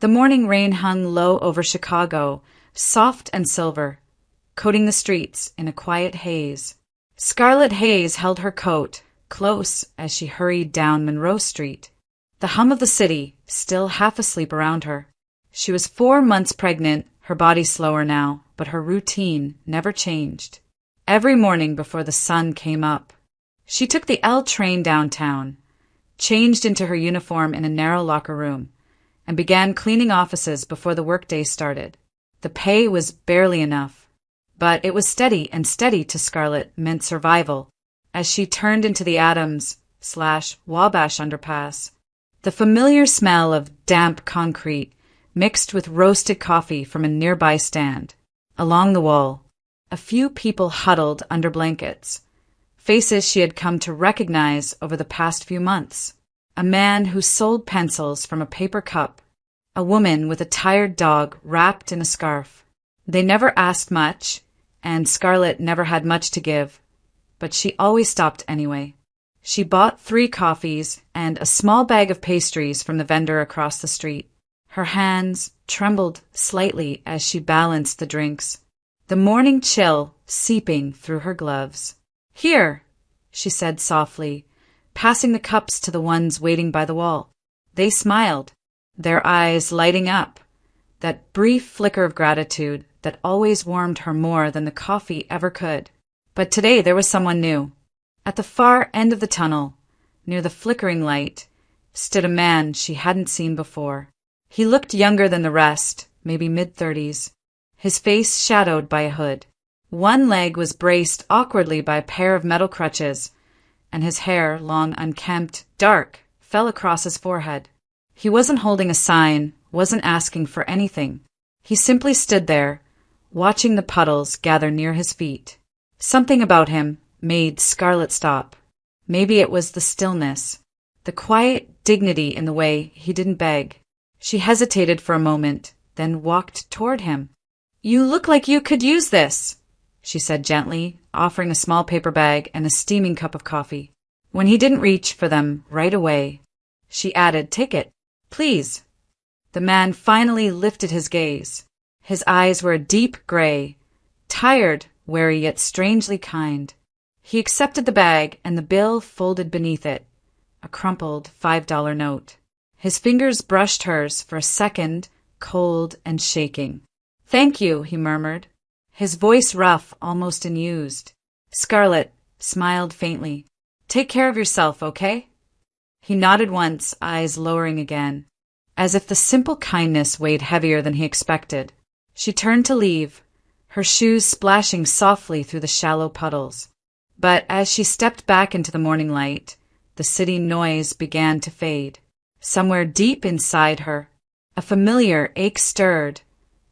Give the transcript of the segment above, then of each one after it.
The morning rain hung low over Chicago, soft and silver, coating the streets in a quiet haze. Scarlet haze held her coat close as she hurried down Monroe Street, the hum of the city still half asleep around her. She was 4 months pregnant, her body slower now, but her routine never changed. Every morning before the sun came up, she took the L train downtown, changed into her uniform in a narrow locker room, and began cleaning offices before the workday started. The pay was barely enough, but it was steady, and steady to Scarlet meant survival. As she turned into the Adams/Wabash underpass, the familiar smell of damp concrete mixed with roasted coffee from a nearby stand. Along the wall, a few people huddled under blankets, faces she had come to recognize over the past few months. A man who sold pencils from a paper cup, a woman with a tired dog wrapped in a scarf. They never asked much, and Scarlet never had much to give, but she always stopped anyway. She bought 3 coffees and a small bag of pastries from the vendor across the street. Her hands trembled slightly as she balanced the drinks, the morning chill seeping through her gloves. "Here," she said softly, passing the cups to the ones waiting by the wall. They smiled, their eyes lighting up, that brief flicker of gratitude that always warmed her more than the coffee ever could. But today there was someone new. At the far end of the tunnel, near the flickering light, stood a man she hadn't seen before. He looked younger than the rest, maybe mid-30s, his face shadowed by a hood. One leg was braced awkwardly by a pair of metal crutches, and his hair, long unkempt, dark, fell across his forehead. He wasn't holding a sign, wasn't asking for anything. He simply stood there, watching the puddles gather near his feet. Something about him made Scarlet stop. Maybe it was the stillness, the quiet dignity in the way he didn't beg. She hesitated for a moment, then walked toward him. "You look like you could use this," she said gently, offering a small paper bag and a steaming cup of coffee. When he didn't reach for them right away, she added, "Take it, please." The man finally lifted his gaze. His eyes were a deep gray, tired, wary yet strangely kind. He accepted the bag and the bill folded beneath it, a crumpled $5 note. His fingers brushed hers for a second, cold and shaking. "Thank you," he murmured, his voice rough, almost unused. Scarlet smiled faintly. "Take care of yourself, okay?" He nodded once, eyes lowering again, as if the simple kindness weighed heavier than he expected. She turned to leave, her shoes splashing softly through the shallow puddles. But as she stepped back into the morning light, the city noise began to fade. Somewhere deep inside her, a familiar ache stirred,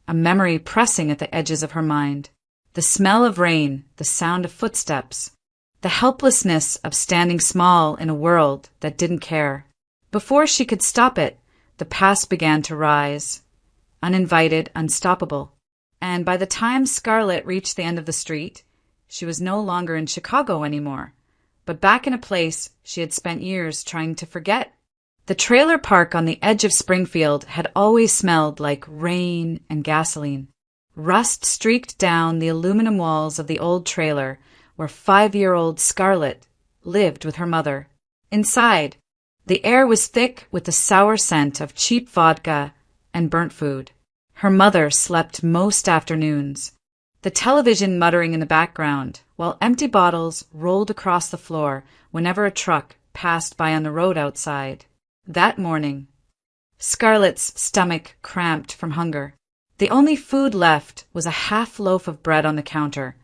a memory pressing at the edges of her mind. The smell of rain, the sound of footsteps, the helplessness of standing small in a world that didn't care. Before she could stop it, the past began to rise, uninvited, unstoppable. And by the time Scarlet reached the end of the street, she was no longer in Chicago anymore, but back in a place she had spent years trying to forget. The trailer park on the edge of Springfield had always smelled like rain and gasoline. Rust streaked down the aluminum walls of the old trailer where 5-year-old Scarlet lived with her mother. Inside, the air was thick with the sour scent of cheap vodka and burnt food. Her mother slept most afternoons, the television muttering in the background, while empty bottles rolled across the floor whenever a truck passed by on the road outside. That morning, Scarlet's stomach cramped from hunger. The only food left was a half loaf of bread on the counter,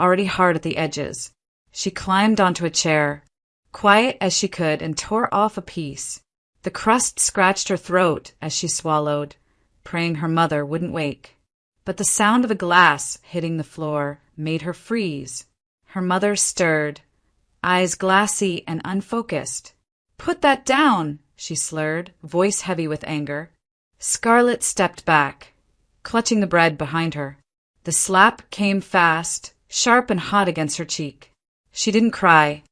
already hard at the edges. She climbed onto a chair, quiet as she could, and tore off a piece. The crust scratched her throat as she swallowed, praying her mother wouldn't wake. But the sound of a glass hitting the floor made her freeze. Her mother stirred, eyes glassy and unfocused. "Put that down," she slurred, voice heavy with anger. Scarlet stepped back, clutching the bread behind her. The slap came fast, sharp and hot against her cheek. She didn't cry,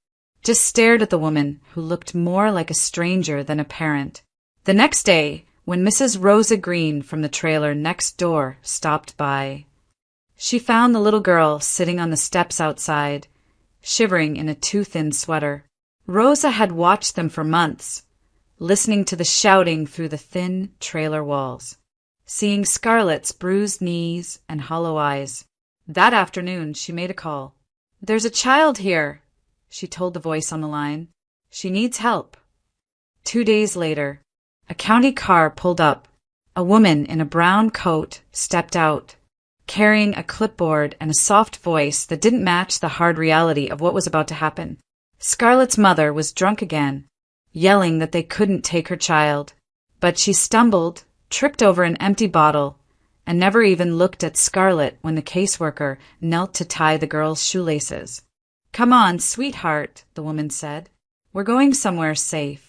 just stared at the woman who looked more like a stranger than a parent. The next day, when Mrs. Rosa Green from the trailer next door stopped by. She found the little girl sitting on the steps outside, shivering in a too-thin sweater. Rosa had watched them for months, listening to the shouting through the thin trailer walls, seeing Scarlett's bruised knees and hollow eyes. That afternoon she made a call. "There's a child here," she told the voice on the line. "She needs help." 2 days later, a county car pulled up. A woman in a brown coat stepped out, carrying a clipboard and a soft voice that didn't match the hard reality of what was about to happen. Scarlett's mother was drunk again, yelling that they couldn't take her child. But she stumbled, tripped over an empty bottle, and never even looked at Scarlett when the caseworker knelt to tie the girl's shoelaces. "Come on, sweetheart," the woman said. "We're going somewhere safe."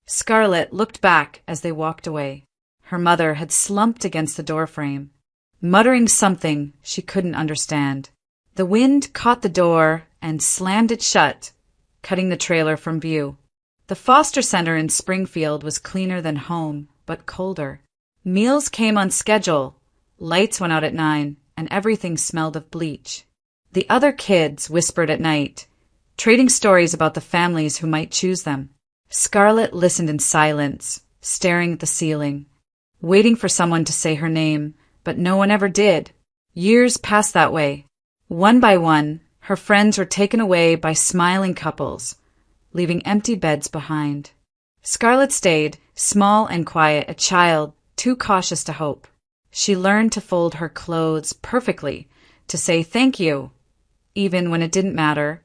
Scarlett looked back as they walked away. Her mother had slumped against the doorframe, muttering something she couldn't understand. The wind caught the door and slammed it shut, cutting the trailer from view. The foster center in Springfield was cleaner than home, but colder. Meals came on schedule, lights went out at 9, and everything smelled of bleach. The other kids whispered at night, trading stories about the families who might choose them. Scarlett listened in silence, staring at the ceiling, waiting for someone to say her name, but no one ever did. Years passed that way. One by one, her friends were taken away by smiling couples, leaving empty beds behind. Scarlett stayed, small and quiet, a child too cautious to hope. She learned to fold her clothes perfectly, to say thank you, even when it didn't matter,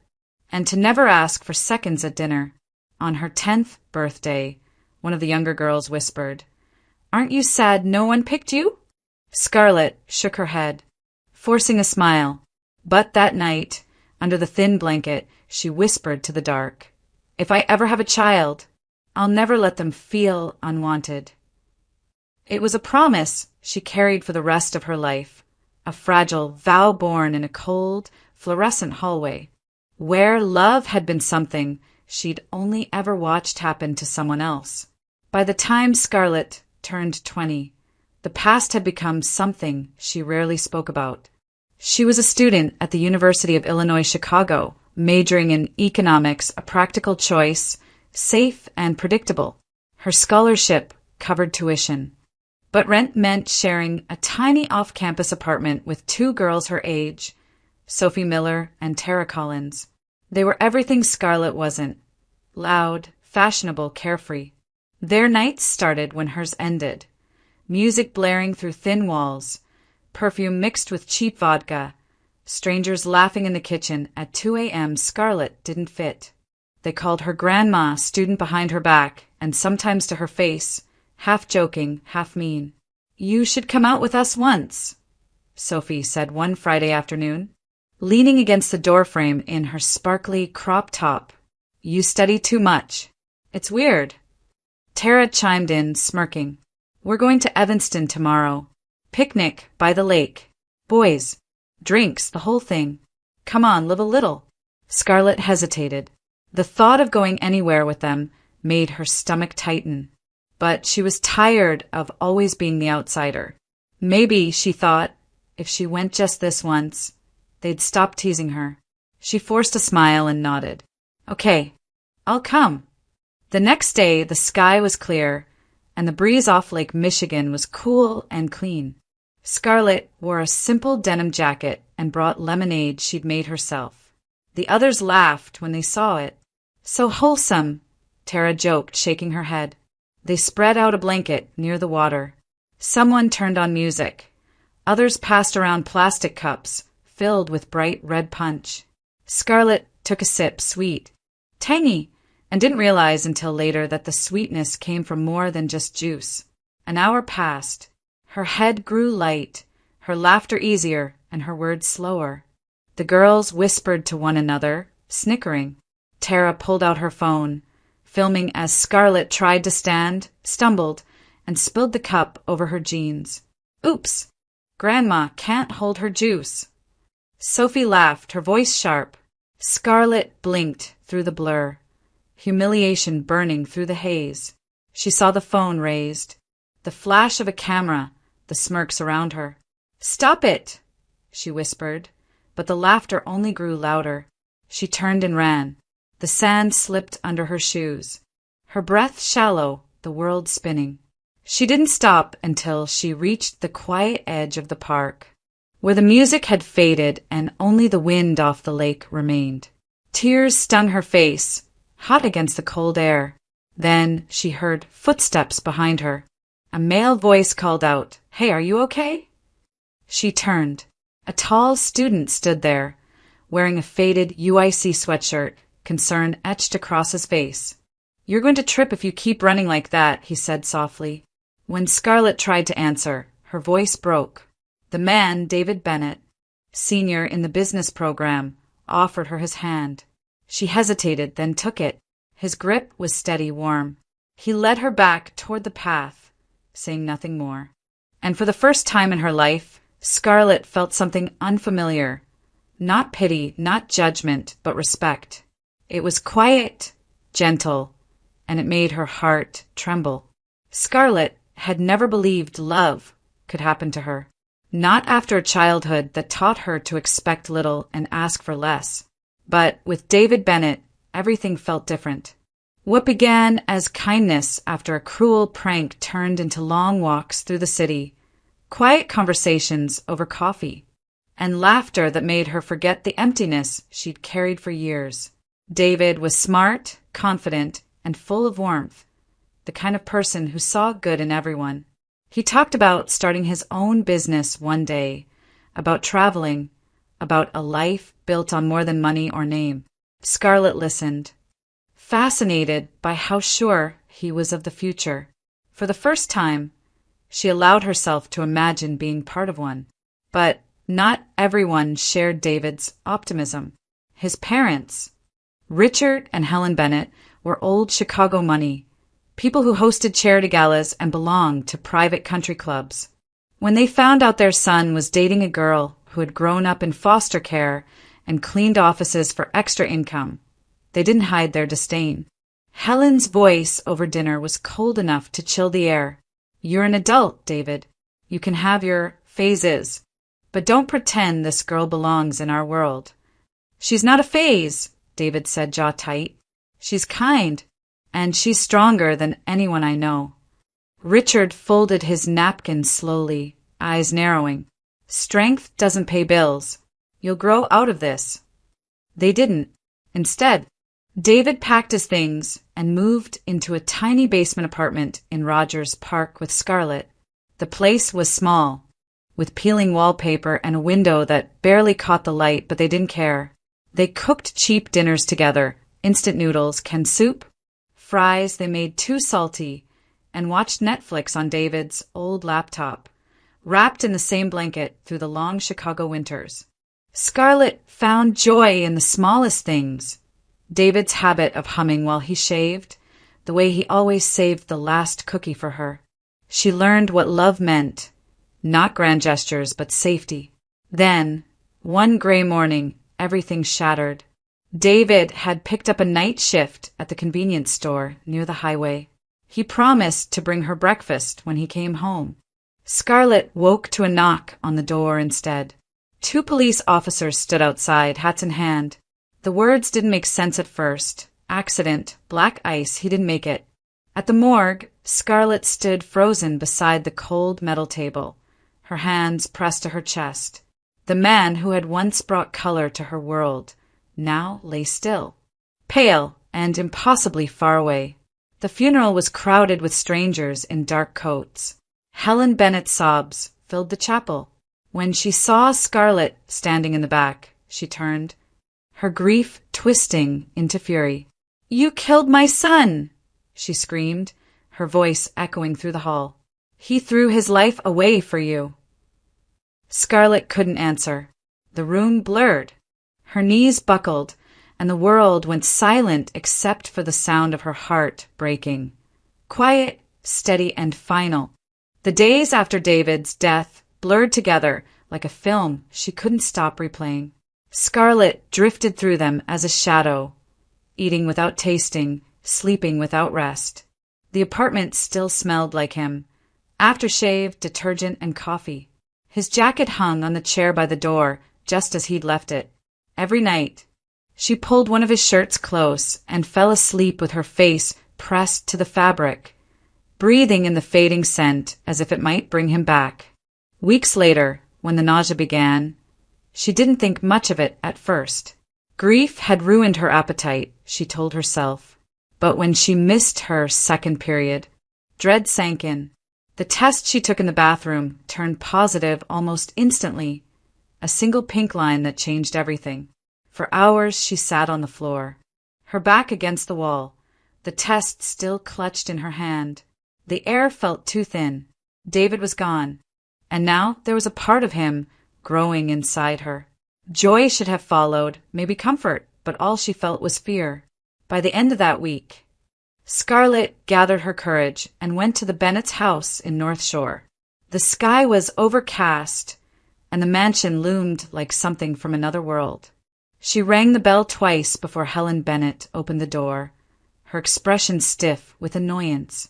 and to never ask for seconds at dinner. On her 10th birthday, one of the younger girls whispered, "Aren't you sad no one picked you?" Scarlett shook her head, forcing a smile. But that night, under the thin blanket, she whispered to the dark, "If I ever have a child, I'll never let them feel unwanted." It was a promise she carried for the rest of her life, a fragile vow born in a cold, fluorescent hallway, where love had been something she'd only ever watched happen to someone else. By the time Scarlett turned 20, the past had become something she rarely spoke about. She was a student at the University of Illinois Chicago, majoring in economics, a practical choice, safe and predictable. Her scholarship covered tuition, but rent meant sharing a tiny off-campus apartment with 2 girls her age, Sophie Miller and Tara Collins. They were everything Scarlett wasn't: loud, fashionable, carefree. Their nights started when hers ended, music blaring through thin walls, perfume mixed with cheap vodka, strangers laughing in the kitchen. At 2 a.m. Scarlett didn't fit. They called her grandma, student behind her back, and sometimes to her face, half joking, half mean. "You should come out with us once," Sophie said one Friday afternoon, leaning against the doorframe in her sparkly crop top. "You study too much. It's weird." Tara chimed in, smirking. "We're going to Evanston tomorrow. Picnic by the lake. Boys. Drinks, the whole thing. Come on, live a little." Scarlett hesitated. The thought of going anywhere with them made her stomach tighten. But she was tired of always being the outsider. Maybe, she thought, if she went just this once, they'd stop teasing her. She forced a smile and nodded. "Okay, I'll come." The next day, the sky was clear, and the breeze off Lake Michigan was cool and clean. Scarlett wore a simple denim jacket and brought lemonade she'd made herself. The others laughed when they saw it. "So wholesome," Tara joked, shaking her head. They spread out a blanket near the water. Someone turned on music. Others passed around plastic cups filled with bright red punch. Scarlett took a sip, sweet, tangy, and didn't realize until later that the sweetness came from more than just juice. An hour passed. Her head grew light, her laughter easier, and her words slower. The girls whispered to one another, snickering. Tara pulled out her phone, filming as Scarlett tried to stand, stumbled, and spilled the cup over her jeans. "Oops! Grandma can't hold her juice." Sophie laughed, her voice sharp. Scarlett blinked through the blur, humiliation burning through the haze. She saw the phone raised. The flash of a camera, the smirks around her. "Stop it!" she whispered, but the laughter only grew louder. She turned and ran. The sand slipped under her shoes. Her breath shallow, the world spinning. She didn't stop until she reached the quiet edge of the park, where the music had faded and only the wind off the lake remained. Tears stung her face, hot against the cold air. Then she heard footsteps behind her. A male voice called out, "Hey, are you okay?" She turned. A tall student stood there, wearing a faded UIC sweatshirt, concern etched across his face. "You're going to trip if you keep running like that," he said softly. When Scarlett tried to answer, her voice broke. The man, David Bennett, senior in the business program, offered her his hand. She hesitated, then took it. His grip was steady, warm. He led her back toward the path, saying nothing more. And for the first time in her life, Scarlett felt something unfamiliar. Not pity, not judgment, but respect. It was quiet, gentle, and it made her heart tremble. Scarlett had never believed love could happen to her. Not after a childhood that taught her to expect little and ask for less. But with David Bennett, everything felt different. What began as kindness after a cruel prank turned into long walks through the city, quiet conversations over coffee, and laughter that made her forget the emptiness she'd carried for years. David was smart, confident, and full of warmth, the kind of person who saw good in everyone. He talked about starting his own business one day, about traveling, about a life built on more than money or name. Scarlett listened, fascinated by how sure he was of the future. For the first time, she allowed herself to imagine being part of one. But not everyone shared David's optimism. His parents, Richard and Helen Bennett, were old Chicago money, people who hosted charity galas and belonged to private country clubs. When they found out their son was dating a girl who had grown up in foster care and cleaned offices for extra income, they didn't hide their disdain. Helen's voice over dinner was cold enough to chill the air. "You're an adult, David. You can have your phases, but don't pretend this girl belongs in our world." "She's not a phase," David said, jaw tight. "She's kind, and she's stronger than anyone I know." Richard folded his napkin slowly, eyes narrowing. "Strength doesn't pay bills. You'll grow out of this." They didn't. Instead, David packed his things and moved into a tiny basement apartment in Rogers Park with Scarlett. The place was small, with peeling wallpaper and a window that barely caught the light, but they didn't care. They cooked cheap dinners together, instant noodles, canned soup, fries they made too salty, and watched Netflix on David's old laptop, wrapped in the same blanket through the long Chicago winters. Scarlett found joy in the smallest things. David's habit of humming while he shaved, the way he always saved the last cookie for her. She learned what love meant, not grand gestures, but safety. Then, one gray morning, everything shattered. David had picked up a night shift at the convenience store near the highway. He promised to bring her breakfast when he came home. Scarlett woke to a knock on the door instead. 2 police officers stood outside, hats in hand. The words didn't make sense at first. Accident, black ice, he didn't make it. At the morgue, Scarlett stood frozen beside the cold metal table, her hands pressed to her chest. The man who had once brought color to her world now lay still, pale and impossibly far away. The funeral was crowded with strangers in dark coats. Helen Bennett's sobs filled the chapel. When she saw Scarlett standing in the back, she turned, her grief twisting into fury. "You killed my son!" she screamed, her voice echoing through the hall. "He threw his life away for you." Scarlett couldn't answer. The room blurred. Her knees buckled, and the world went silent except for the sound of her heart breaking. Quiet, steady, and final. The days after David's death blurred together like a film she couldn't stop replaying. Scarlett drifted through them as a shadow, eating without tasting, sleeping without rest. The apartment still smelled like him, Aftershave, detergent, and coffee. His jacket hung on the chair by the door, just as he'd left it. Every night, she pulled one of his shirts close and fell asleep with her face pressed to the fabric, breathing in the fading scent as if it might bring him back. Weeks later, when the nausea began, she didn't think much of it at first. Grief had ruined her appetite, she told herself. But when she missed her second period, dread sank in. The test she took in the bathroom turned positive almost instantly, a single pink line that changed everything. For hours she sat on the floor, her back against the wall, the test still clutched in her hand. The air felt too thin. David was gone, and now there was a part of him growing inside her. Joy should have followed, maybe comfort, but all she felt was fear. By the end of that week, Scarlett gathered her courage and went to the Bennett's house in North Shore. The sky was overcast, and the mansion loomed like something from another world. She rang the bell twice before Helen Bennett opened the door, her expression stiff with annoyance.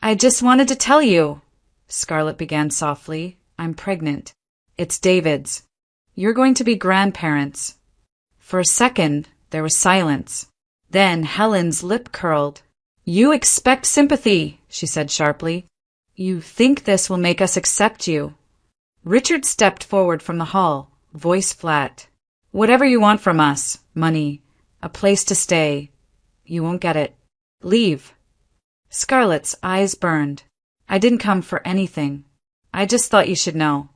"I just wanted to tell you," Scarlett began softly. "I'm pregnant. It's David's. You're going to be grandparents." For a second, there was silence. Then Helen's lip curled. "You expect sympathy," she said sharply. "You think this will make us accept you." Richard stepped forward from the hall, voice flat. "Whatever you want from us, money, a place to stay, you won't get it. Leave." Scarlett's eyes burned. "I didn't come for anything. I just thought you should know."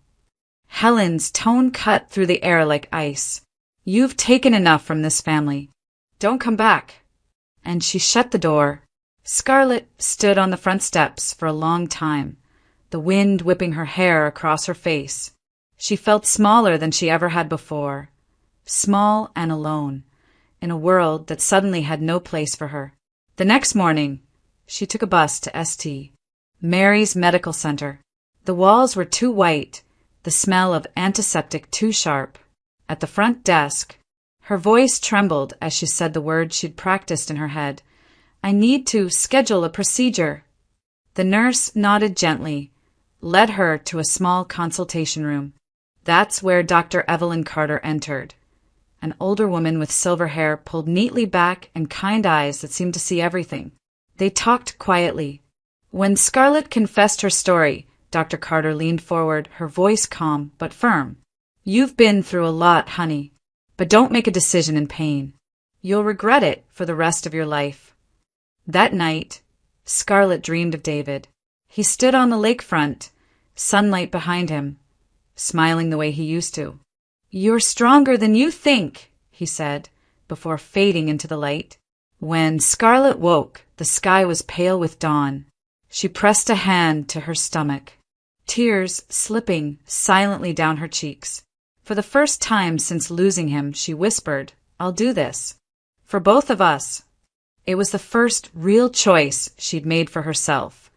Helen's tone cut through the air like ice. "You've taken enough from this family. Don't come back." And she shut the door. Scarlett stood on the front steps for a long time, the wind whipping her hair across her face. She felt smaller than she ever had before, small and alone, in a world that suddenly had no place for her. The next morning, she took a bus to St. Mary's Medical Center. The walls were too white, the smell of antiseptic too sharp. At the front desk, her voice trembled as she said the words she'd practiced in her head. "I need to schedule a procedure." The nurse nodded gently, led her to a small consultation room. That's where Dr. Evelyn Carter entered, an older woman with silver hair pulled neatly back and kind eyes that seemed to see everything. They talked quietly. When Scarlett confessed her story, Dr. Carter leaned forward, her voice calm but firm. "You've been through a lot, honey, but don't make a decision in pain. You'll regret it for the rest of your life." That night, Scarlett dreamed of David. He stood on the lakefront, sunlight behind him, smiling the way he used to. "You're stronger than you think," he said, before fading into the light. When Scarlett woke, the sky was pale with dawn. She pressed a hand to her stomach, tears slipping silently down her cheeks. For the first time since losing him, she whispered, "I'll do this. For both of us." It was the first real choice she'd made for herself,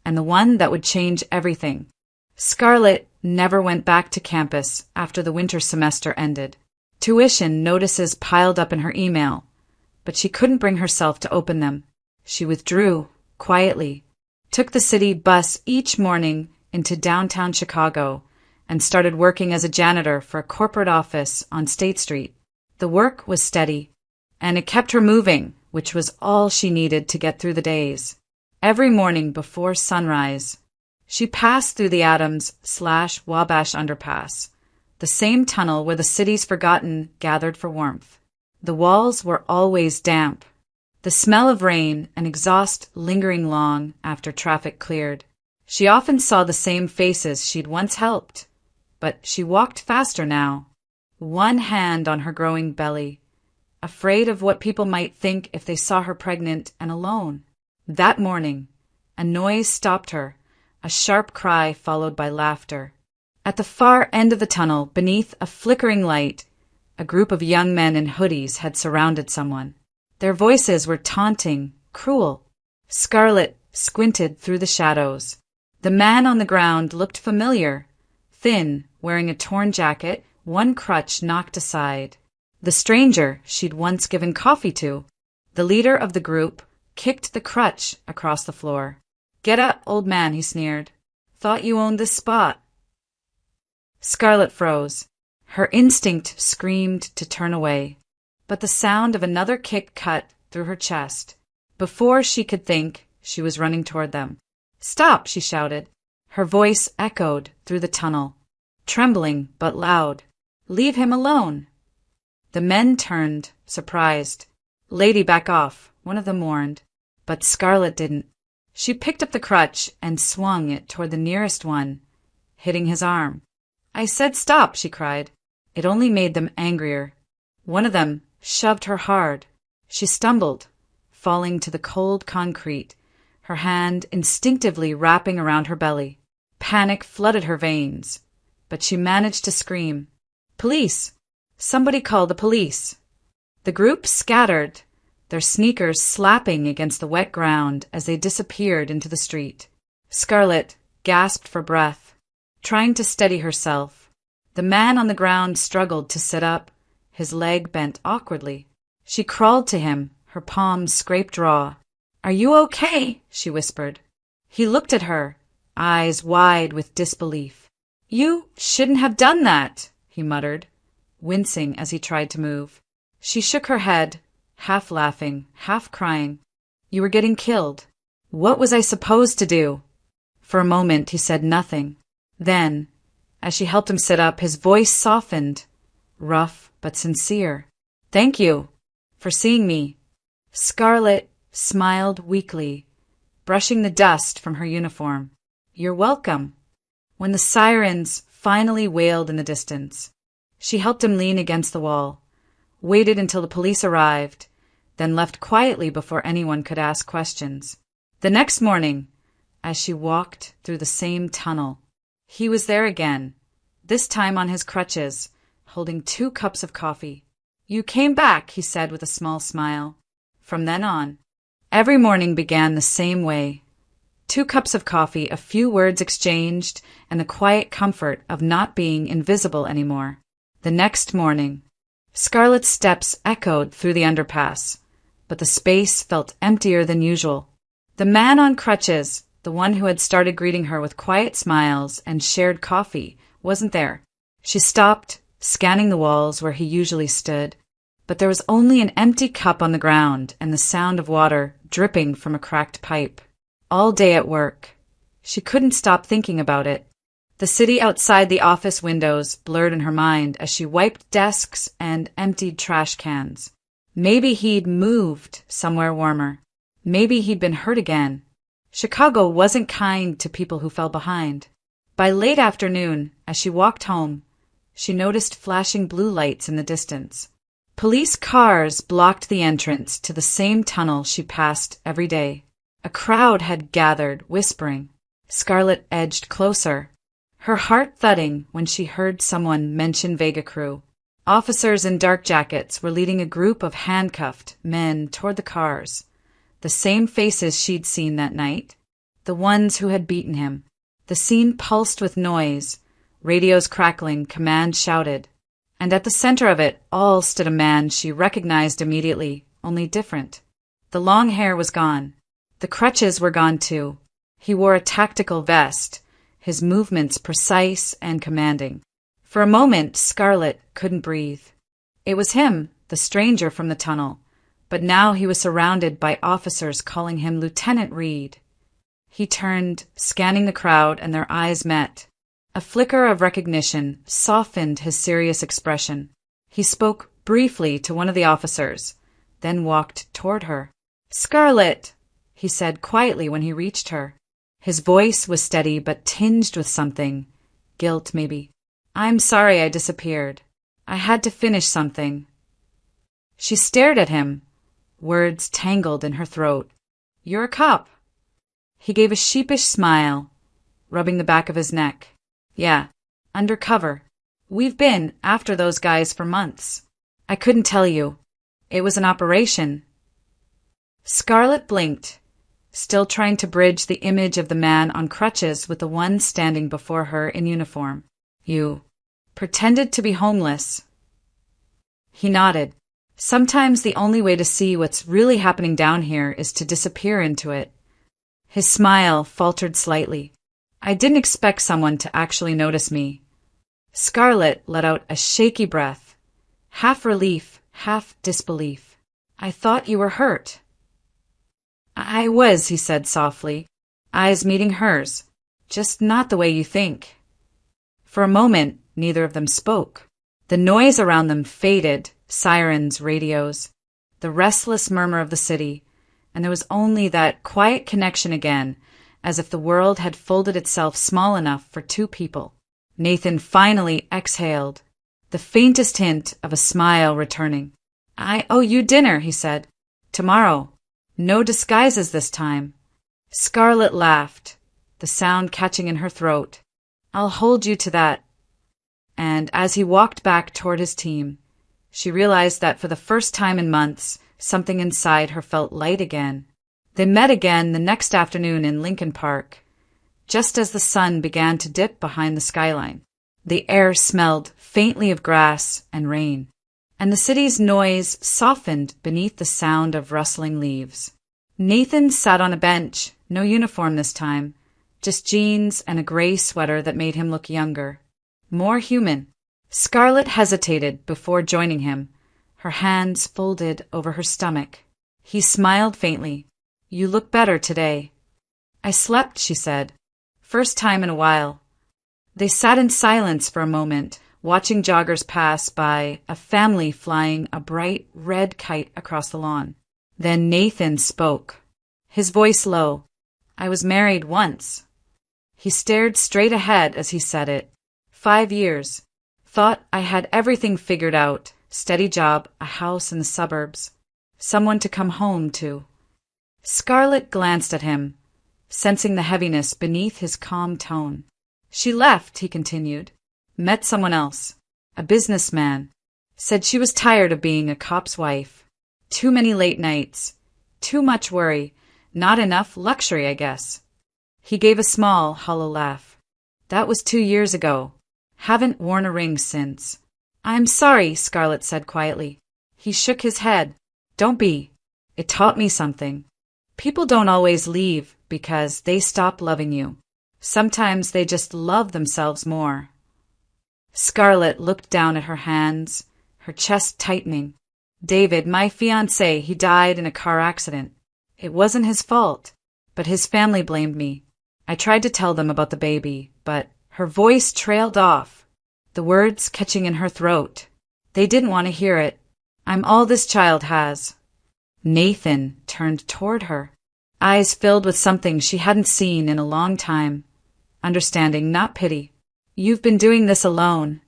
and the one that would change everything. Scarlett never went back to campus after the winter semester ended. Tuition notices piled up in her email, but she couldn't bring herself to open them. She withdrew, quietly, took the city bus each morning into downtown Chicago, and started working as a janitor for a corporate office on State Street. The work was steady, and it kept her moving, which was all she needed to get through the days. Every morning before sunrise, she passed through the Adams/Wabash underpass, the same tunnel where the city's forgotten gathered for warmth. The walls were always damp, the smell of rain and exhaust lingering long after traffic cleared. She often saw the same faces she'd once helped, but she walked faster now, one hand on her growing belly, afraid of what people might think if they saw her pregnant and alone. That morning, a noise stopped her, a sharp cry followed by laughter. At the far end of the tunnel, beneath a flickering light, a group of young men in hoodies had surrounded someone. Their voices were taunting, cruel. Scarlett squinted through the shadows. The man on the ground looked familiar, thin, wearing a torn jacket, one crutch knocked aside. The stranger she'd once given coffee to. The leader of the group kicked the crutch across the floor. "Get up, old man," he sneered. Thought you owned this spot. Scarlet froze. Her instinct screamed to turn away, but the sound of another kick cut through her chest. Before she could think, she was running toward them. "Stop!" she shouted. Her voice echoed through the tunnel, trembling but loud. "Leave him alone!" The men turned, surprised. "Lady, back off," one of them warned. But Scarlet didn't. She picked up the crutch and swung it toward the nearest one, hitting his arm. "I said stop," she cried. It only made them angrier. One of them shoved her hard. She stumbled, falling to the cold concrete, her hand instinctively wrapping around her belly. Panic flooded her veins, but she managed to scream, "Police! Somebody call the police!" The group scattered, their sneakers slapping against the wet ground as they disappeared into the street. Scarlet gasped for breath, trying to steady herself. The man on the ground struggled to sit up, his leg bent awkwardly. She crawled to him, her palms scraped raw. "Are you okay?" she whispered. He looked at her, eyes wide with disbelief. "You shouldn't have done that," he muttered, wincing as he tried to move. She shook her head, half laughing, half crying. "You were getting killed. What was I supposed to do?" For a moment he said nothing. Then, as she helped him sit up, his voice softened, rough but sincere. "Thank you for seeing me." Scarlet smiled weakly, brushing the dust from her uniform. "You're welcome." When the sirens finally wailed in the distance, she helped him lean against the wall, waited until the police arrived, then left quietly before anyone could ask questions. The next morning, as she walked through the same tunnel, he was there again, this time on his crutches, holding 2 cups of coffee. "You came back," he said with a small smile. From then on, every morning began the same way. 2 cups of coffee, a few words exchanged, and the quiet comfort of not being invisible anymore. The next morning, Scarlet's steps echoed through the underpass, but the space felt emptier than usual. The man on crutches, the one who had started greeting her with quiet smiles and shared coffee, wasn't there. She stopped, scanning the walls where he usually stood, but there was only an empty cup on the ground and the sound of water dripping from a cracked pipe. All day at work, she couldn't stop thinking about it. The city outside the office windows blurred in her mind as she wiped desks and emptied trash cans. Maybe he'd moved somewhere warmer. Maybe he'd been hurt again. Chicago wasn't kind to people who fell behind. By late afternoon, as she walked home, she noticed flashing blue lights in the distance. Police cars blocked the entrance to the same tunnel she passed every day. A crowd had gathered, whispering. Scarlet edged closer, her heart thudding when she heard someone mention Vega Crew. Officers in dark jackets were leading a group of handcuffed men toward the cars. The same faces she'd seen that night, the ones who had beaten him. The scene pulsed with noise, radios crackling, commands shouted. And at the center of it all stood a man she recognized immediately, only different. The long hair was gone. The crutches were gone too. He wore a tactical vest, his movements precise and commanding. For a moment, Scarlet couldn't breathe. It was him, the stranger from the tunnel, but now he was surrounded by officers calling him Lieutenant Reed. He turned, scanning the crowd, and their eyes met. A flicker of recognition softened his serious expression. He spoke briefly to one of the officers, then walked toward her. "Scarlet," he said quietly when he reached her. His voice was steady but tinged with something. Guilt, maybe. "I'm sorry I disappeared. I had to finish something." She stared at him, words tangled in her throat. "You're a cop." He gave a sheepish smile, rubbing the back of his neck. "Yeah, undercover. We've been after those guys for months. I couldn't tell you. It was an operation." Scarlet blinked, still trying to bridge the image of the man on crutches with the one standing before her in uniform. "You pretended to be homeless." He nodded. "Sometimes the only way to see what's really happening down here is to disappear into it." His smile faltered slightly. I didn't expect someone to actually notice me. Scarlett let out a shaky breath, half relief, half disbelief. I thought you were hurt. I was, he said softly, eyes meeting hers, just not the way you think. For a moment, neither of them spoke. The noise around them faded, sirens, radios, the restless murmur of the city, and there was only that quiet connection again, as if the world had folded itself small enough for two people. Nathan finally exhaled, the faintest hint of a smile returning. I owe you dinner, he said. Tomorrow. No disguises this time. Scarlett laughed, the sound catching in her throat. I'll hold you to that. And as he walked back toward his team, she realized that for the first time in months, something inside her felt light again. They met again the next afternoon in Lincoln Park, just as the sun began to dip behind the skyline. The air smelled faintly of grass and rain, and the city's noise softened beneath the sound of rustling leaves. Nathan sat on a bench, no uniform this time, just jeans and a gray sweater that made him look younger, more human. Scarlett hesitated before joining him, her hands folded over her stomach. He smiled faintly. You look better today. I slept, she said. First time in a while. They sat in silence for a moment, watching joggers pass by, a family flying a bright red kite across the lawn. Then Nathan spoke, his voice low. I was married once. He stared straight ahead as he said it. 5 years. Thought I had everything figured out. Steady job, a house in the suburbs. Someone to come home to. Scarlett glanced at him, sensing the heaviness beneath his calm tone. She left, he continued. Met someone else. A businessman. Said she was tired of being a cop's wife. Too many late nights. Too much worry. Not enough luxury, I guess. He gave a small, hollow laugh. That was 2 years ago. Haven't worn a ring since. I'm sorry, Scarlett said quietly. He shook his head. Don't be. It taught me something. People don't always leave because they stop loving you. Sometimes they just love themselves more. Scarlett looked down at her hands, her chest tightening. David, my fiancé, he died in a car accident. It wasn't his fault, but his family blamed me. I tried to tell them about the baby, but her voice trailed off, the words catching in her throat. They didn't want to hear it. I'm all this child has. Nathan turned toward her, eyes filled with something she hadn't seen in a long time. Understanding, not pity. You've been doing this alone.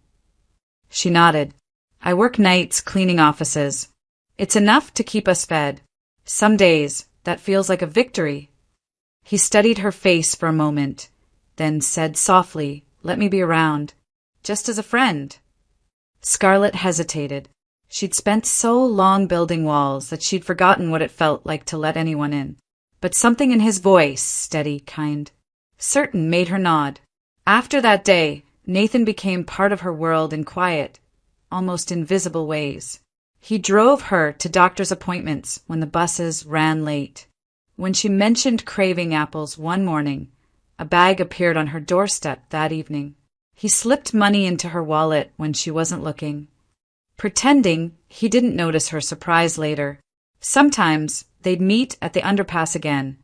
She nodded. I work nights cleaning offices. It's enough to keep us fed. Some days, that feels like a victory. He studied her face for a moment, then said softly, let me be around, just as a friend. Scarlett hesitated. She'd spent so long building walls that she'd forgotten what it felt like to let anyone in. But something in his voice, steady, kind, certain, made her nod. After that day, Nathan became part of her world in quiet, almost invisible ways. He drove her to doctor's appointments when the buses ran late. When she mentioned craving apples one morning, a bag appeared on her doorstep that evening. He slipped money into her wallet when she wasn't looking, pretending he didn't notice her surprise later. Sometimes they'd meet at the underpass again,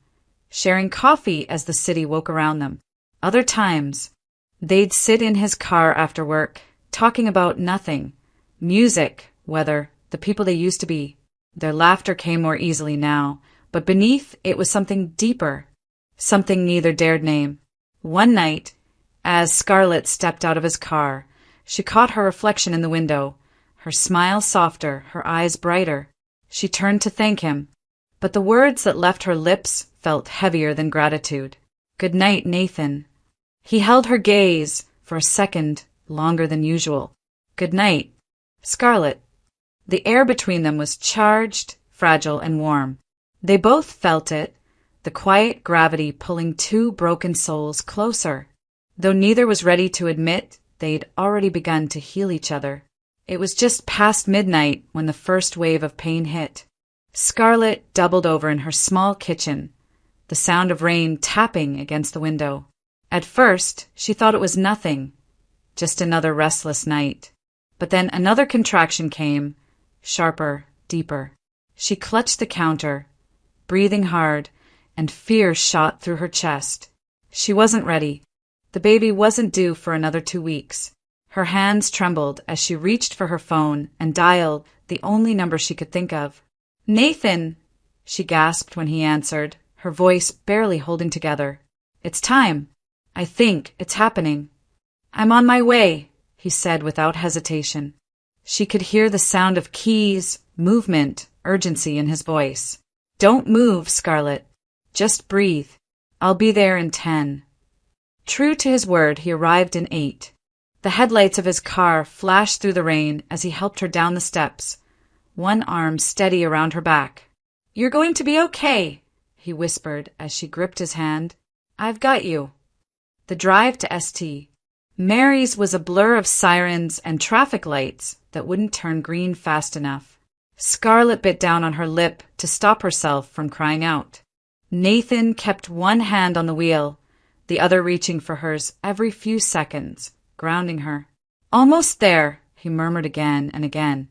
sharing coffee as the city woke around them. Other times, they'd sit in his car after work, talking about nothing, music, weather, the people they used to be. Their laughter came more easily now, but beneath it was something deeper, something neither dared name. One night, as Scarlett stepped out of his car, she caught her reflection in the window, her smile softer, her eyes brighter. She turned to thank him, but the words that left her lips felt heavier than gratitude. Good night, Nathan. He held her gaze for a second longer than usual. Good night, Scarlett. The air between them was charged, fragile, and warm. They both felt it, the quiet gravity pulling two broken souls closer. Though neither was ready to admit they'd already begun to heal each other. It was just past midnight when the first wave of pain hit. Scarlett doubled over in her small kitchen, the sound of rain tapping against the window. At first, she thought it was nothing, just another restless night. But then another contraction came, sharper, deeper. She clutched the counter, breathing hard, and fear shot through her chest. She wasn't ready. The baby wasn't due for another 2 weeks. Her hands trembled as she reached for her phone and dialed the only number she could think of. "Nathan!" she gasped when he answered, her voice barely holding together. "It's time. I think it's happening." "I'm on my way," he said without hesitation. She could hear the sound of keys, movement, urgency in his voice. "Don't move, Scarlett. Just breathe. I'll be there in 10. True to his word, he arrived in 8. The headlights of his car flashed through the rain as he helped her down the steps, one arm steady around her back. "You're going to be okay," he whispered as she gripped his hand. "I've got you." The drive to St. Mary's was a blur of sirens and traffic lights that wouldn't turn green fast enough. Scarlett bit down on her lip to stop herself from crying out. Nathan kept one hand on the wheel, the other reaching for hers every few seconds, grounding her. "Almost there," he murmured again and again,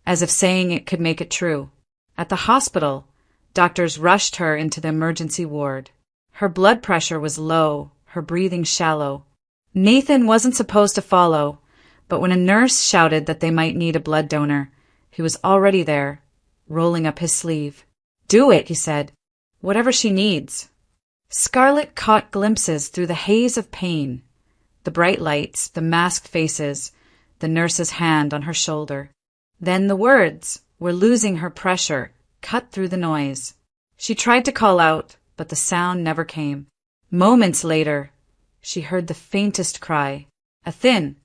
as if saying it could make it true. At the hospital, doctors rushed her into the emergency ward. Her blood pressure was low, her breathing shallow. Nathan wasn't supposed to follow, but when a nurse shouted that they might need a blood donor, he was already there, rolling up his sleeve. "Do it," he said. "Whatever she needs." Scarlett caught glimpses through the haze of pain, the bright lights, the masked faces, the nurse's hand on her shoulder. Then the words were losing her pressure, cut through the noise. She tried to call out, but the sound never came. Moments later, she heard the faintest cry, a thin,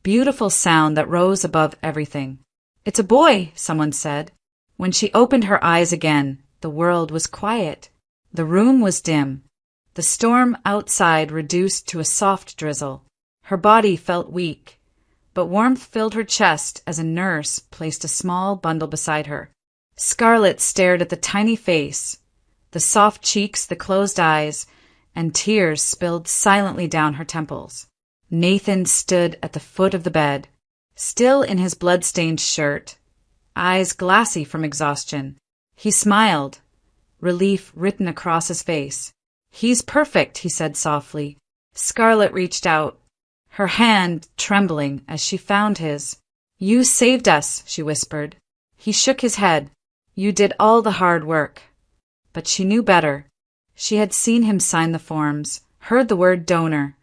beautiful sound that rose above everything. "It's a boy," someone said. When she opened her eyes again, the world was quiet. The room was dim. The storm outside reduced to a soft drizzle. Her body felt weak, but warmth filled her chest as a nurse placed a small bundle beside her. Scarlett stared at the tiny face, the soft cheeks, the closed eyes, and tears spilled silently down her temples. Nathan stood at the foot of the bed, still in his blood-stained shirt, eyes glassy from exhaustion. He smiled, relief written across his face. "He's perfect," he said softly. Scarlett reached out, her hand trembling as she found his. "You saved us," she whispered. He shook his head. "You did all the hard work." But she knew better. She had seen him sign the forms, heard the word donor,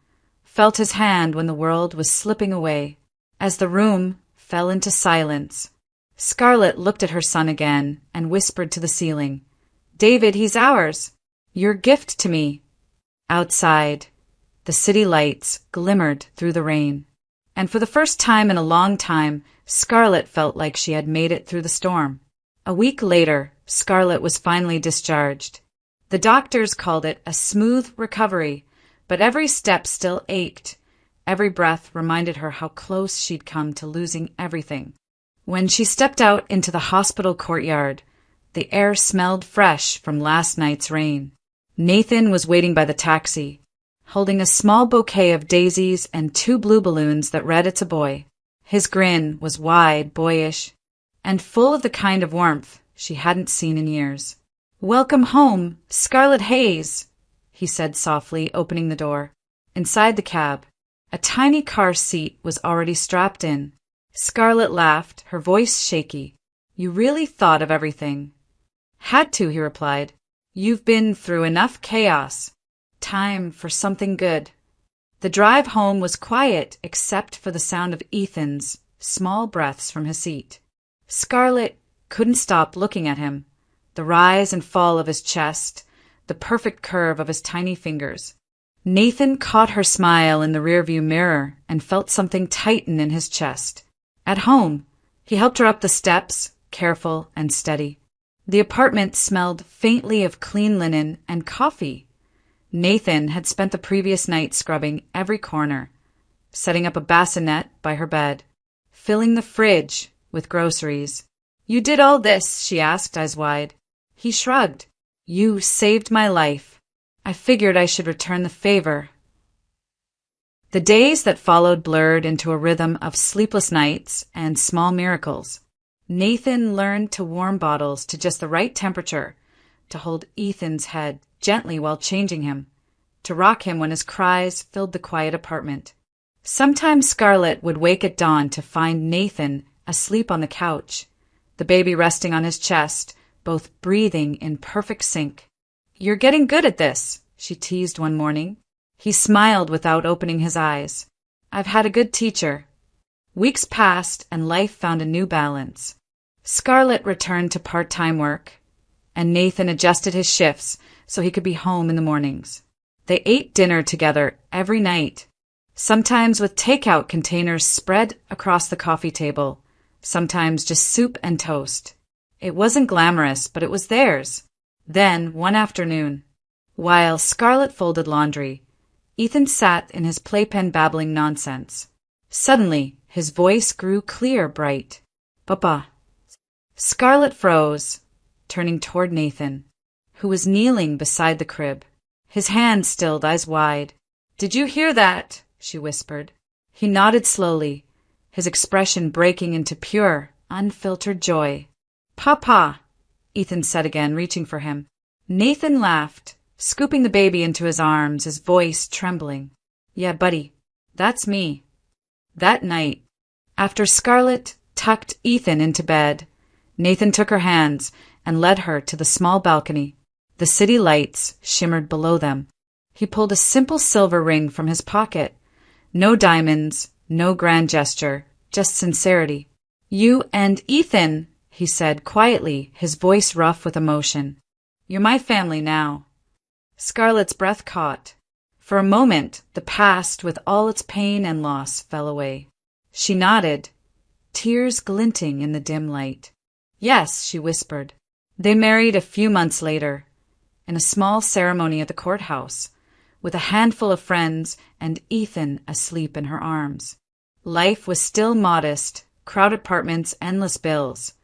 felt his hand when the world was slipping away. As the room fell into silence, Scarlett looked at her son again and whispered to the ceiling, "David, he's ours. Your gift to me." Outside, the city lights glimmered through the rain, and for the first time in a long time, Scarlett felt like she had made it through the storm. A week later, Scarlett was finally discharged. The doctors called it a smooth recovery, but every step still ached. Every breath reminded her how close she'd come to losing everything. When she stepped out into the hospital courtyard, the air smelled fresh from last night's rain. Nathan was waiting by the taxi, holding a small bouquet of daisies and 2 blue balloons that read "It's a boy." His grin was wide, boyish, and full of the kind of warmth she hadn't seen in years. "Welcome home, Scarlett Hayes," he said softly, opening the door. Inside the cab, a tiny car seat was already strapped in. Scarlett laughed, her voice shaky. "You really thought of everything." "Had to," he replied. "You've been through enough chaos. Time for something good." The drive home was quiet except for the sound of Ethan's small breaths from his seat. Scarlett couldn't stop looking at him, the rise and fall of his chest, the perfect curve of his tiny fingers. Nathan caught her smile in the rearview mirror and felt something tighten in his chest. At home, he helped her up the steps, careful and steady. The apartment smelled faintly of clean linen and coffee. Nathan had spent the previous night scrubbing every corner, setting up a bassinet by her bed, filling the fridge with groceries. "You did all this?" she asked, eyes wide. He shrugged. "You saved my life. I figured I should return the favor." The days that followed blurred into a rhythm of sleepless nights and small miracles. Nathan learned to warm bottles to just the right temperature, to hold Ethan's head gently while changing him, to rock him when his cries filled the quiet apartment. Sometimes Scarlett would wake at dawn to find Nathan asleep on the couch, the baby resting on his chest, both breathing in perfect sync. "You're getting good at this," she teased one morning. He smiled without opening his eyes. "I've had a good teacher." Weeks passed and life found a new balance. Scarlett returned to part-time work, and Nathan adjusted his shifts so he could be home in the mornings. They ate dinner together every night, sometimes with takeout containers spread across the coffee table, sometimes just soup and toast. It wasn't glamorous, but it was theirs. Then, one afternoon, while Scarlett folded laundry, Ethan sat in his playpen babbling nonsense. Suddenly, his voice grew clear, bright. "Papa." Scarlett froze, turning toward Nathan, who was kneeling beside the crib, his hands stilled, eyes wide. "Did you hear that?" she whispered. He nodded slowly, his expression breaking into pure, unfiltered joy. "Papa," Ethan said again, reaching for him. Nathan laughed, scooping the baby into his arms, his voice trembling. "Yeah, buddy, that's me." That night, after Scarlett tucked Ethan into bed, Nathan took her hands and led her to the small balcony. The city lights shimmered below them. He pulled a simple silver ring from his pocket. No diamonds, no grand gesture, just sincerity. "You and Ethan," he said quietly, his voice rough with emotion. "You're my family now." Scarlett's breath caught. For a moment, the past, with all its pain and loss, fell away. She nodded, tears glinting in the dim light. "Yes," she whispered. They married a few months later, in a small ceremony at the courthouse, with a handful of friends and Ethan asleep in her arms. Life was still modest, crowded apartments, endless bills,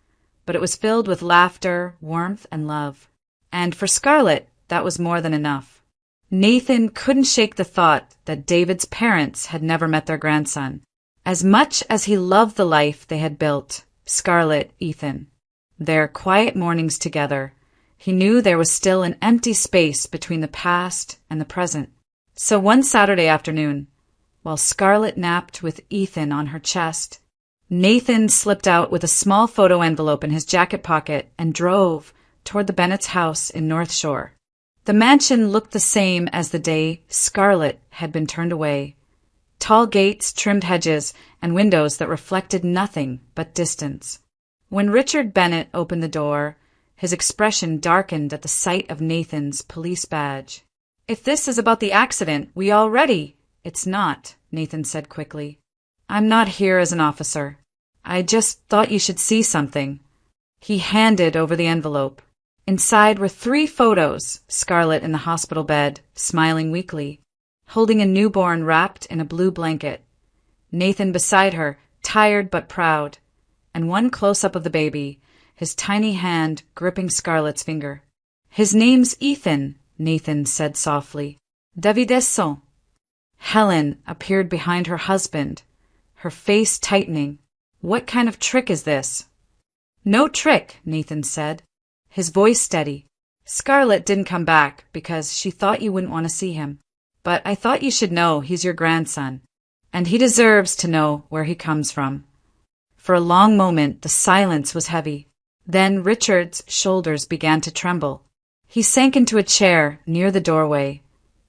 but it was filled with laughter, warmth, and love. And for Scarlett, that was more than enough. Nathan couldn't shake the thought that David's parents had never met their grandson. As much as he loved the life they had built, Scarlett, Ethan, their quiet mornings together, he knew there was still an empty space between the past and the present. So one Saturday afternoon, while Scarlett napped with Ethan on her chest, Nathan slipped out with a small photo envelope in his jacket pocket and drove toward the Bennett's house in North Shore. The mansion looked the same as the day Scarlett had been turned away. Tall gates, trimmed hedges, and windows that reflected nothing but distance. When Richard Bennett opened the door, his expression darkened at the sight of Nathan's police badge. "If this is about the accident, we all ready?" "It's not," Nathan said quickly. "I'm not here as an officer. I just thought you should see something." He handed over the envelope. Inside were 3 photos, Scarlett in the hospital bed, smiling weakly, holding a newborn wrapped in a blue blanket. Nathan beside her, tired but proud, and one close-up of the baby, his tiny hand gripping Scarlett's finger. "His name's Ethan," Nathan said softly. "Davidson." Helen appeared behind her husband, her face tightening. "What kind of trick is this?" "No trick," Nathan said, his voice steady. "Scarlett didn't come back because she thought you wouldn't want to see him. But I thought you should know he's your grandson, and he deserves to know where he comes from." For a long moment, the silence was heavy. Then Richard's shoulders began to tremble. He sank into a chair near the doorway,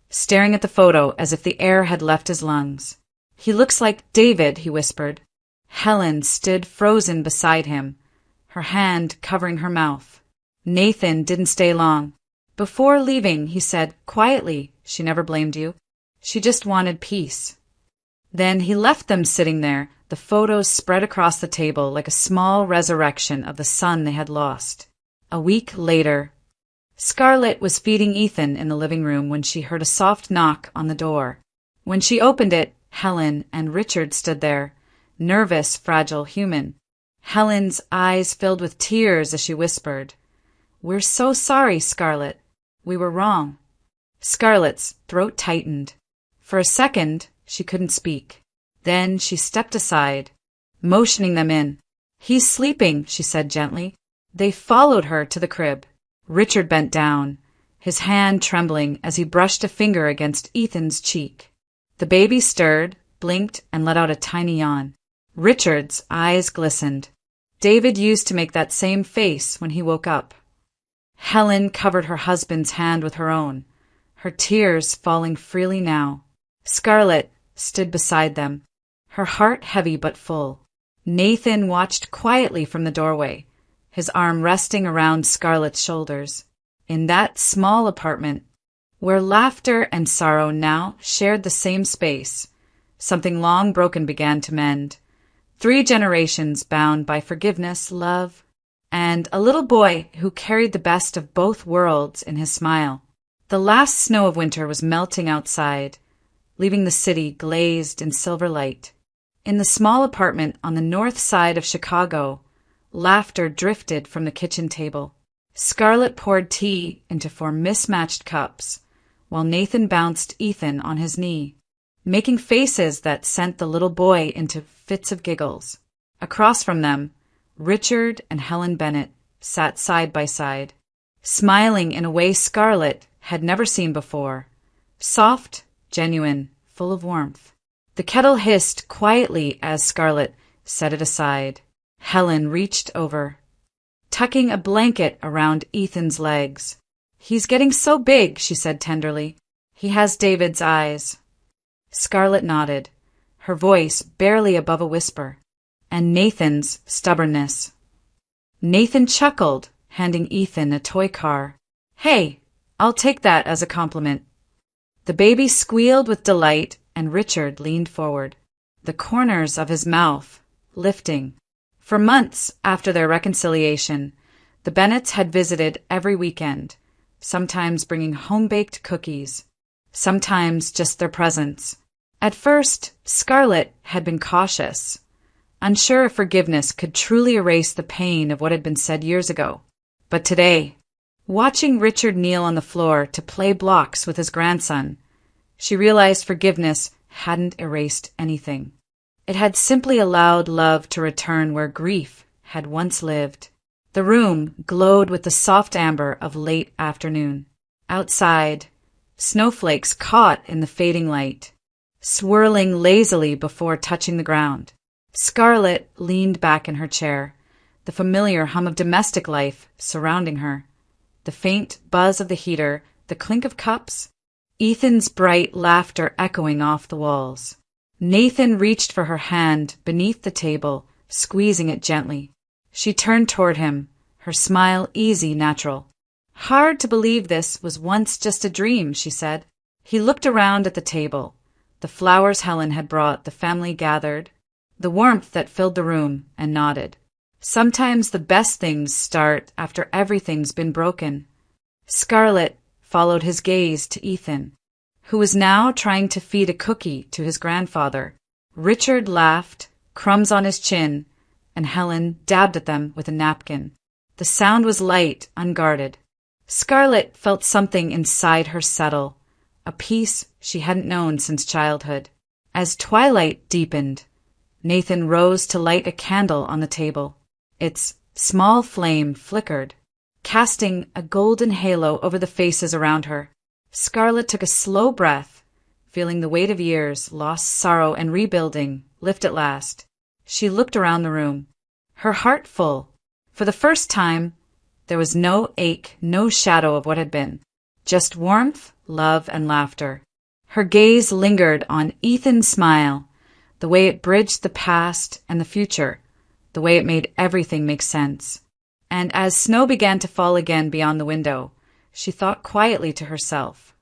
staring at the photo as if the air had left his lungs. "He looks like David," he whispered. Helen stood frozen beside him, her hand covering her mouth. Nathan didn't stay long. Before leaving, he said quietly, "She never blamed you. She just wanted peace." Then he left them sitting there, the photos spread across the table like a small resurrection of the son they had lost. A week later, Scarlett was feeding Ethan in the living room when she heard a soft knock on the door. When she opened it, Helen and Richard stood there, nervous, fragile, human. Helen's eyes filled with tears as she whispered, "We're so sorry, Scarlett. We were wrong." Scarlett's throat tightened. For a second, She couldn't speak. Then she stepped aside, motioning them in. "He's sleeping," she said gently. They followed her to the crib. Richard bent down, his hand trembling as he brushed a finger against Ethan's cheek. The baby stirred, blinked, and let out a tiny yawn. Richard's eyes glistened. David used to make that same face when he woke up. Helen covered her husband's hand with her own, her tears falling freely now. Scarlett stood beside them, her heart heavy but full. Nathan watched quietly from the doorway, his arm resting around Scarlett's shoulders. In that small apartment, where laughter and sorrow now shared the same space, something long broken began to mend. 3 generations bound by forgiveness, love, and a little boy who carried the best of both worlds in his smile. The last snow of winter was melting outside, leaving the city glazed in silver light. In the small apartment on the north side of Chicago, laughter drifted from the kitchen table. Scarlett poured tea into 4 mismatched cups, while Nathan bounced Ethan on his knee, making faces that sent the little boy into fits of giggles. Across from them, Richard and Helen Bennett sat side by side, smiling in a way Scarlett had never seen before. Soft, genuine, full of warmth. The kettle hissed quietly as Scarlett set it aside. Helen reached over, tucking a blanket around Ethan's legs. "He's getting so big," she said tenderly. "He has David's eyes." Scarlett nodded, her voice barely above a whisper. "And Nathan's stubbornness." Nathan chuckled, handing Ethan a toy car. "Hey, I'll take that as a compliment." The baby squealed with delight, and Richard leaned forward, the corners of his mouth lifting. For months after their reconciliation, the Bennetts had visited every weekend, sometimes bringing home-baked cookies, sometimes just their presence. At first, Scarlett had been cautious, unsure if forgiveness could truly erase the pain of what had been said years ago. But today, watching Richard kneel on the floor to play blocks with his grandson, she realized forgiveness hadn't erased anything. It had simply allowed love to return where grief had once lived. The room glowed with the soft amber of late afternoon. Outside, snowflakes caught in the fading light, swirling lazily before touching the ground. Scarlett leaned back in her chair, the familiar hum of domestic life surrounding her. The faint buzz of the heater, the clink of cups, Ethan's bright laughter echoing off the walls. Nathan reached for her hand beneath the table, squeezing it gently. She turned toward him, her smile easy, natural. "Hard to believe this was once just a dream," she said. He looked around at the table, the flowers Helen had brought, the family gathered, the warmth that filled the room, and nodded. Sometimes the best things start after everything's been broken. Scarlett followed his gaze to Ethan, who was now trying to feed a cookie to his grandfather. Richard laughed, crumbs on his chin, and Helen dabbed at them with a napkin. The sound was light, unguarded. Scarlett felt something inside her settle, a peace she hadn't known since childhood. As twilight deepened, Nathan rose to light a candle on the table. Its small flame flickered, casting a golden halo over the faces around her. Scarlett took a slow breath, feeling the weight of years, lost sorrow, and rebuilding lift at last. She looked around the room, her heart full. For the first time, there was no ache, no shadow of what had been, just warmth, love, and laughter. Her gaze lingered on Ethan's smile, the way it bridged the past and the future, the way it made everything make sense. And as snow began to fall again beyond the window, she thought quietly to herself,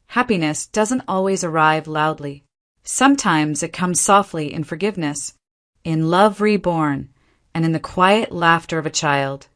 happiness doesn't always arrive loudly. Sometimes it comes softly in forgiveness, in love reborn, and in the quiet laughter of a child.